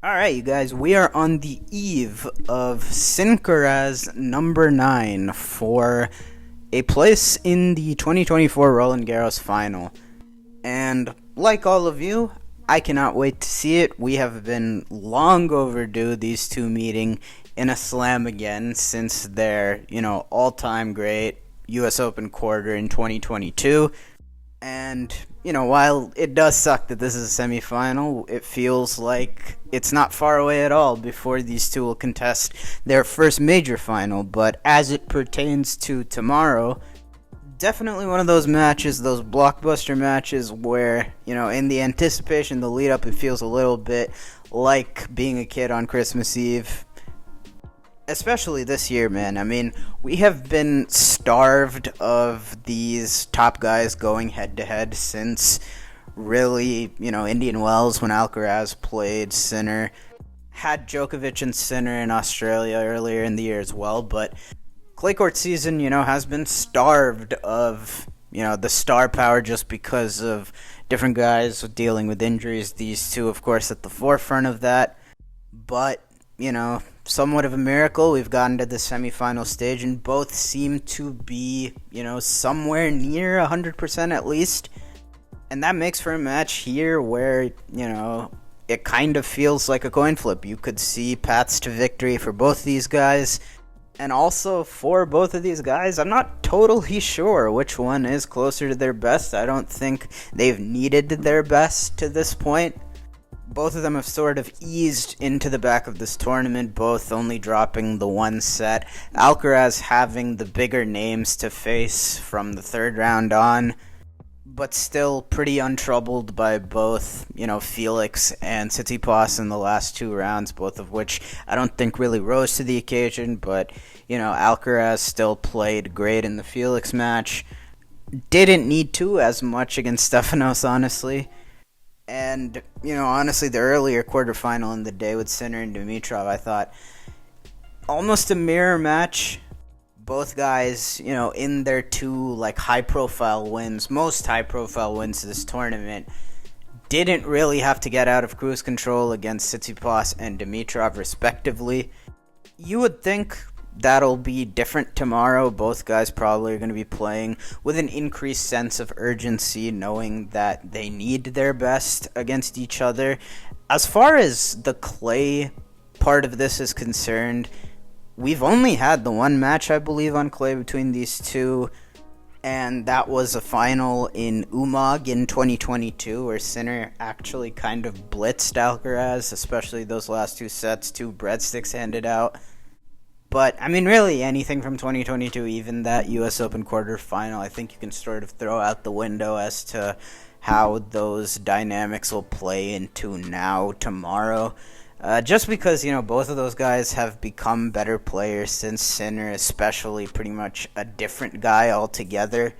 Alright, you guys, we are on the eve of Alcaraz number 9 for a place in the 2024 Roland Garros final. And like all of you, I cannot wait to see it. We have been long overdue, these two meeting in a slam again since their, all-time great US Open quarter in 2022. And, while it does suck that this is a semifinal, it feels like it's not far away at all before these two will contest their first major final. But as it pertains to tomorrow, definitely one of those matches, those blockbuster matches where, in the anticipation, the lead up, it feels a little bit like being a kid on Christmas Eve. Especially this year, man. I mean, we have been starved of these top guys going head-to-head since really, Indian Wells when Alcaraz played Sinner. Had Djokovic and Sinner in Australia earlier in the year as well, but clay court season, has been starved of, the star power just because of different guys dealing with injuries. These two, of course, at the forefront of that. But, somewhat of a miracle. We've gotten to the semifinal stage, and both seem to be, somewhere near 100% at least. And that makes for a match here where, it kind of feels like a coin flip. You could see paths to victory for both these guys. And also, for both of these guys, I'm not totally sure which one is closer to their best. I don't think they've needed their best to this point. Both of them have sort of eased into the back of this tournament, both only dropping the one set. Alcaraz having the bigger names to face from the third round on, but still pretty untroubled by both, Felix and Tsitsipas in the last two rounds, both of which I don't think really rose to the occasion, but, Alcaraz still played great in the Felix match. Didn't need to as much against Stefanos, honestly. And, honestly, the earlier quarterfinal in the day with Sinner and Dimitrov, I thought almost a mirror match. Both guys, in their two, high-profile wins, most high-profile wins this tournament, didn't really have to get out of cruise control against Tsitsipas and Dimitrov, respectively. You would think that'll be different tomorrow. Both guys probably are going to be playing with an increased sense of urgency, knowing that they need their best against each other. As far as the clay part of this is concerned, we've only had the one match, I believe, on clay between these two, and that was a final in Umag in 2022, where Sinner actually kind of blitzed Alcaraz, especially those last two sets, 2 breadsticks handed out. But, really anything from 2022, even that US Open quarterfinal, I think you can sort of throw out the window as to how those dynamics will play into now, tomorrow. Just because, both of those guys have become better players since Sinner, especially pretty much a different guy altogether,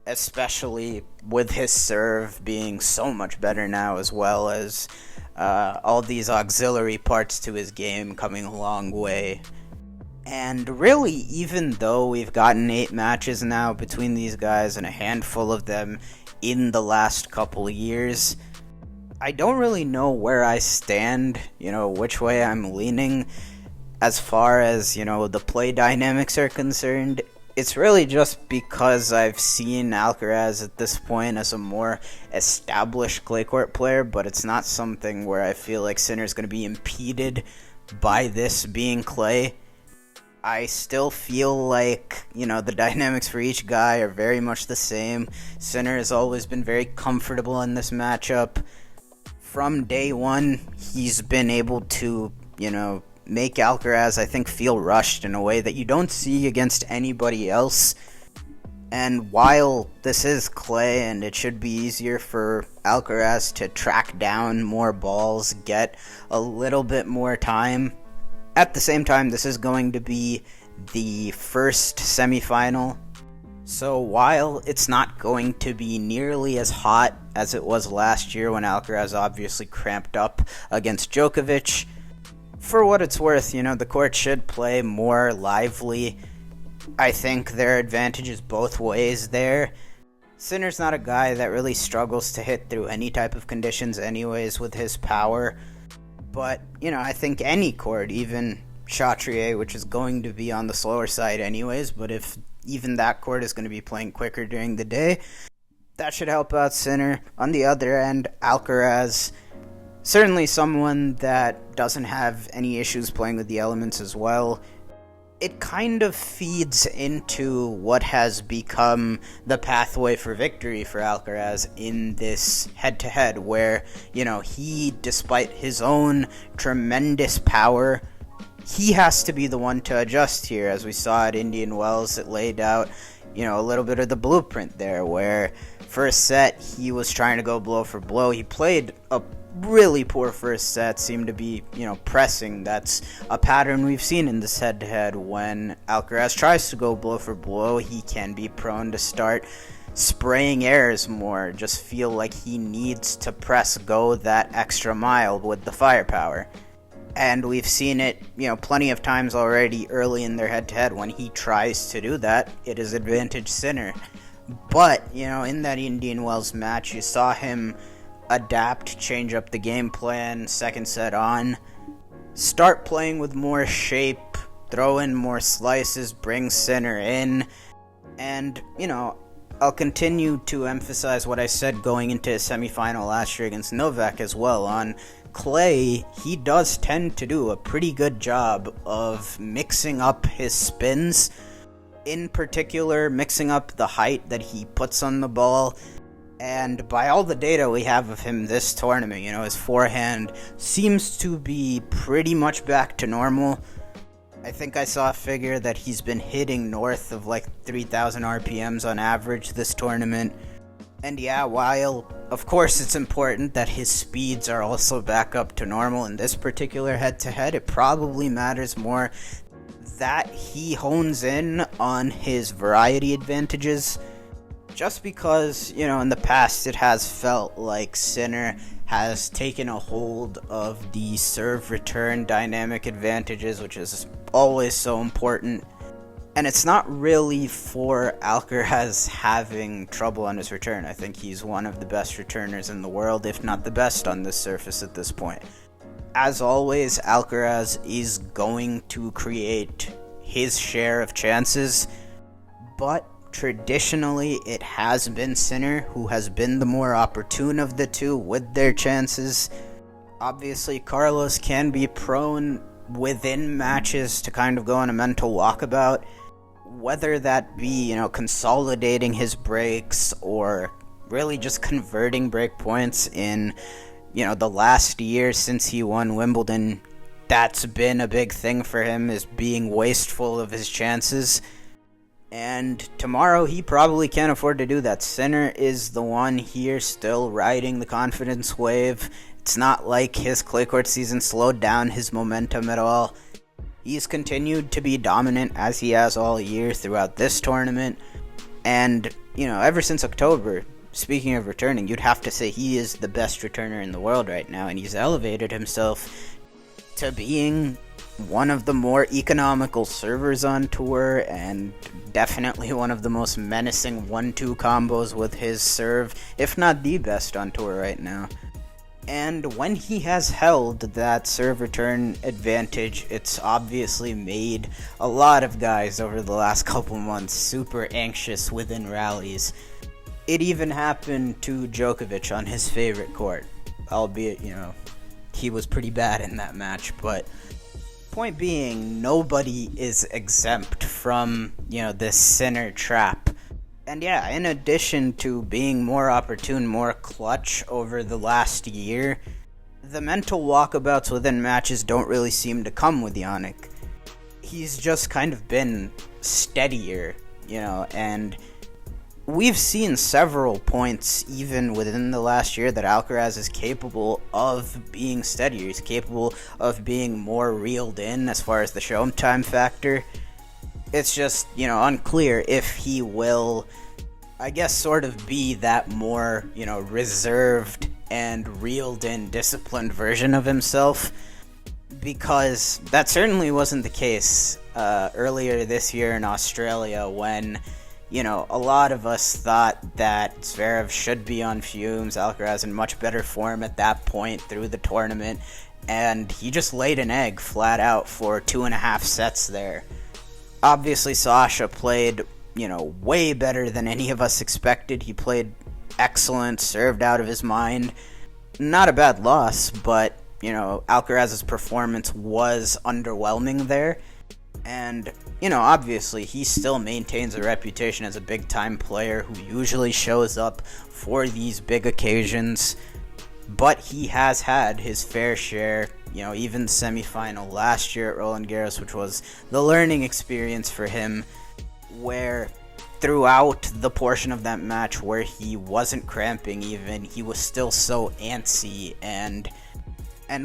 especially with his serve being so much better now, as well as all these auxiliary parts to his game coming a long way. And really, even though we've gotten 8 matches now between these guys and a handful of them in the last couple of years, I don't really know where I stand, which way I'm leaning as far as, the play dynamics are concerned. It's really just because I've seen Alcaraz at this point as a more established clay court player, but it's not something where I feel like Sinner's going to be impeded by this being clay. I still feel like, the dynamics for each guy are very much the same. Sinner has always been very comfortable in this matchup. From day one, he's been able to, make Alcaraz, I think, feel rushed in a way that you don't see against anybody else. And while this is clay and it should be easier for Alcaraz to track down more balls, get a little bit more time, at the same time, this is going to be the first semifinal. So while it's not going to be nearly as hot as it was last year when Alcaraz obviously cramped up against Djokovic, for what it's worth, the court should play more lively. I think there are advantages both ways there. Sinner's not a guy that really struggles to hit through any type of conditions anyways with his power. But, I think any court, even Chatrier, which is going to be on the slower side anyways, but if even that court is going to be playing quicker during the day, that should help out Sinner. On the other end, Alcaraz, certainly someone that doesn't have any issues playing with the elements as well. It kind of feeds into what has become the pathway for victory for Alcaraz in this head-to-head, where, he, despite his own tremendous power, he has to be the one to adjust here. As we saw at Indian Wells, it laid out, a little bit of the blueprint there, where first set, he was trying to go blow for blow. He played a really poor first set, seemed to be, pressing. That's a pattern we've seen in this head-to-head. When Alcaraz tries to go blow for blow, he can be prone to start spraying errors more, just feel like he needs to go that extra mile with the firepower. And we've seen it, plenty of times already early in their head-to-head. When he tries to do that, it is advantage Sinner. But, in that Indian Wells match, you saw him adapt, change up the game plan, second set on, start playing with more shape, throw in more slices, bring Sinner in, and, I'll continue to emphasize what I said going into his semifinal last year against Novak as well. On clay, he does tend to do a pretty good job of mixing up his spins, in particular, mixing up the height that he puts on the ball. And by all the data we have of him this tournament, his forehand seems to be pretty much back to normal. I think I saw a figure that he's been hitting north of 3,000 RPMs on average this tournament. And yeah, while of course it's important that his speeds are also back up to normal in this particular head-to-head, it probably matters more that he hones in on his variety advantages. Just because, in the past it has felt like Sinner has taken a hold of the serve-return dynamic advantages, which is always so important. And it's not really for Alcaraz having trouble on his return. I think he's one of the best returners in the world, if not the best on this surface at this point. As always, Alcaraz is going to create his share of chances, but traditionally, it has been Sinner who has been the more opportune of the two with their chances. Obviously, Carlos can be prone within matches to kind of go on a mental walkabout, whether that be, consolidating his breaks or really just converting break points in, the last year since he won Wimbledon. That's been a big thing for him, is being wasteful of his chances. And tomorrow, he probably can't afford to do that. Sinner is the one here still riding the confidence wave. It's not like his clay court season slowed down his momentum at all. He's continued to be dominant as he has all year throughout this tournament. And, ever since October, speaking of returning, you'd have to say he is the best returner in the world right now. And he's elevated himself to being one of the more economical servers on tour, and definitely one of the most menacing 1-2 combos with his serve, if not the best on tour right now. And when he has held that serve return advantage, it's obviously made a lot of guys over the last couple months super anxious within rallies. It even happened to Djokovic on his favorite court, albeit, he was pretty bad in that match, but point being, nobody is exempt from, this Sinner trap. And yeah, in addition to being more opportune, more clutch over the last year, the mental walkabouts within matches don't really seem to come with Jannik. He's just kind of been steadier, and we've seen several points, even within the last year, that Alcaraz is capable of being steadier. He's capable of being more reeled in as far as the showtime factor. It's just, unclear if he will, I guess, sort of be that more, reserved and reeled in, disciplined version of himself. Because that certainly wasn't the case earlier this year in Australia, when a lot of us thought that Zverev should be on fumes, Alcaraz in much better form at that point through the tournament, and he just laid an egg flat out for 2.5 sets there. Obviously, Sasha played, way better than any of us expected. He played excellent, served out of his mind. Not a bad loss, but, Alcaraz's performance was underwhelming there. And, obviously, he still maintains a reputation as a big-time player who usually shows up for these big occasions. But he has had his fair share, even the semifinal last year at Roland Garros, which was the learning experience for him, where throughout the portion of that match where he wasn't cramping even, he was still so antsy and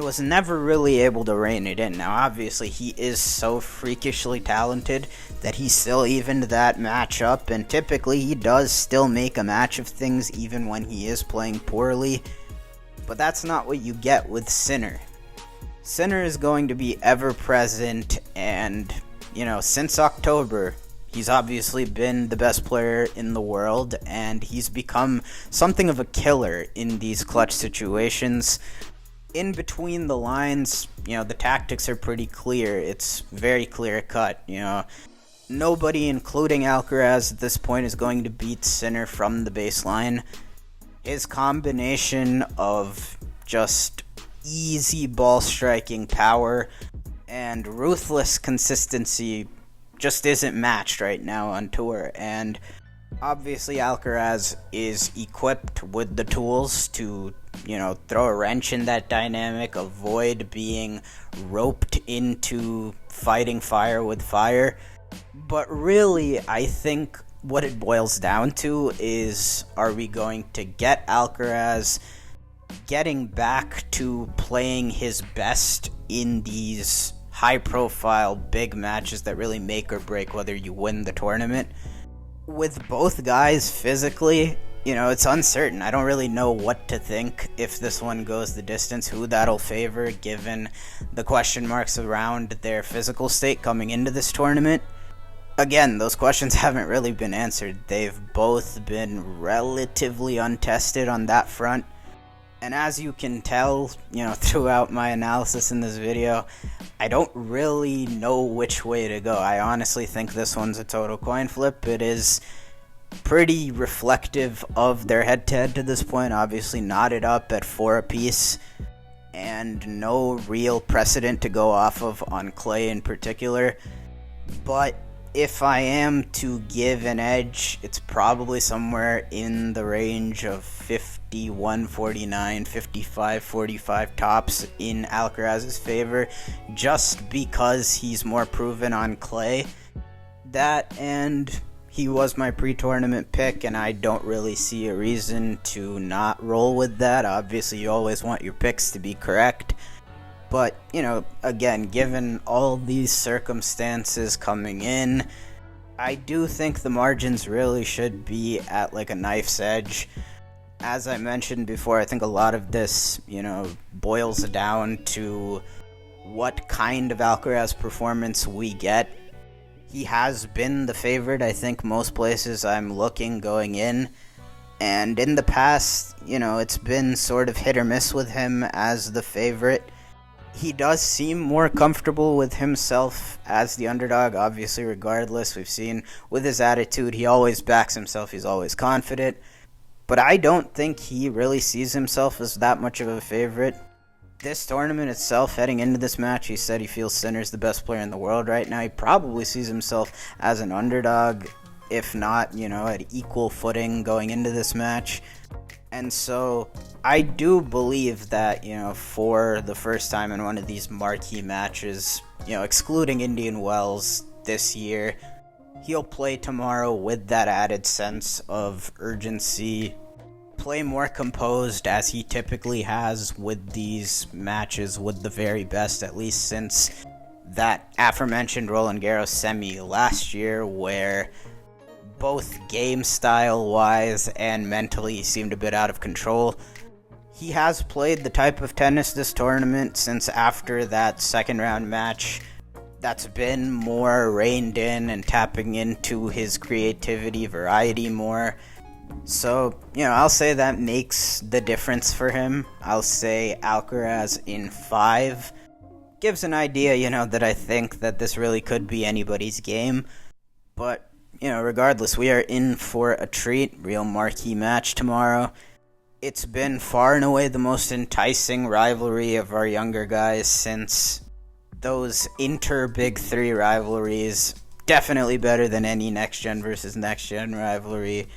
was never really able to rein it in. Now, obviously, he is so freakishly talented that he still evened that match up, and typically he does still make a match of things even when he is playing poorly. But that's not what you get with Sinner. Sinner is going to be ever-present, and, since October, he's obviously been the best player in the world, and he's become something of a killer in these clutch situations. In between the lines, the tactics are pretty clear. It's very clear-cut, Nobody, including Alcaraz, at this point is going to beat Sinner from the baseline. His combination of just easy ball striking power and ruthless consistency just isn't matched right now on tour. And obviously Alcaraz is equipped with the tools to, throw a wrench in that dynamic, avoid being roped into fighting fire with fire. But really, I think what it boils down to is, are we going to get Alcaraz getting back to playing his best in these high-profile big matches that really make or break whether you win the tournament? With both guys physically, it's uncertain. I don't really know what to think if this one goes the distance, who that'll favor, given the question marks around their physical state coming into this tournament. Again, those questions haven't really been answered. They've both been relatively untested on that front. And as you can tell, throughout my analysis in this video, I don't really know which way to go. I honestly think this one's a total coin flip. It is pretty reflective of their head-to-head to this point. Obviously knotted up at 4 apiece, and no real precedent to go off of on clay in particular. But if I am to give an edge, it's probably somewhere in the range of 51-49, 55-45 tops in Alcaraz's favor, just because he's more proven on clay. That, and he was my pre-tournament pick, and I don't really see a reason to not roll with that. Obviously, you always want your picks to be correct. But, again, given all these circumstances coming in, I do think the margins really should be at like a knife's edge. As I mentioned before, I think a lot of this, boils down to what kind of Alcaraz performance we get. He has been the favorite, I think, most places I'm looking going in. And in the past, it's been sort of hit or miss with him as the favorite. He does seem more comfortable with himself as the underdog, obviously, regardless. We've seen with his attitude, he always backs himself, he's always confident. But I don't think he really sees himself as that much of a favorite. This tournament itself, heading into this match, he said he feels Sinner's the best player in the world right now. He probably sees himself as an underdog, if not, at equal footing going into this match. And so I do believe that, for the first time in one of these marquee matches, excluding Indian Wells this year, he'll play tomorrow with that added sense of urgency, play more composed as he typically has with these matches with the very best, at least since that aforementioned Roland Garros semi last year, where both game style wise and mentally seemed a bit out of control. He has played the type of tennis this tournament since after that second round match that's been more reined in and tapping into his creativity, variety more. So, I'll say that makes the difference for him. I'll say Alcaraz in 5. Gives an idea, that I think that this really could be anybody's game. But, regardless, we are in for a treat. Real marquee match tomorrow. It's been far and away the most enticing rivalry of our younger guys since those Big 3 rivalries. Definitely better than any next-gen versus next-gen rivalry.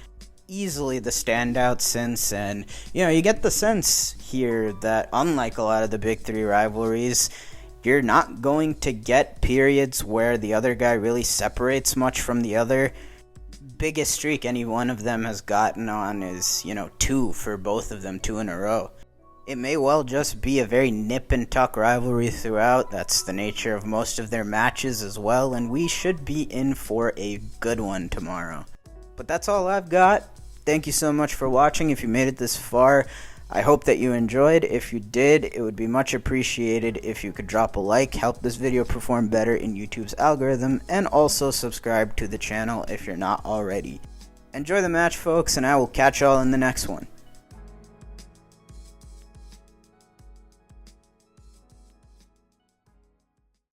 Easily the standout since, and you get the sense here that unlike a lot of the big 3 rivalries, you're not going to get periods where the other guy really separates much from the other. Biggest streak any one of them has gotten on is 2 for both of them, 2 in a row. It may well just be a very nip and tuck rivalry throughout. That's the nature of most of their matches as well, and we should be in for a good one tomorrow. But that's all I've got. Thank you so much for watching. If you made it this far, I hope that you enjoyed. If you did, it would be much appreciated if you could drop a like, help this video perform better in YouTube's algorithm, and also subscribe to the channel if you're not already. Enjoy the match, folks, and I will catch y'all in the next one.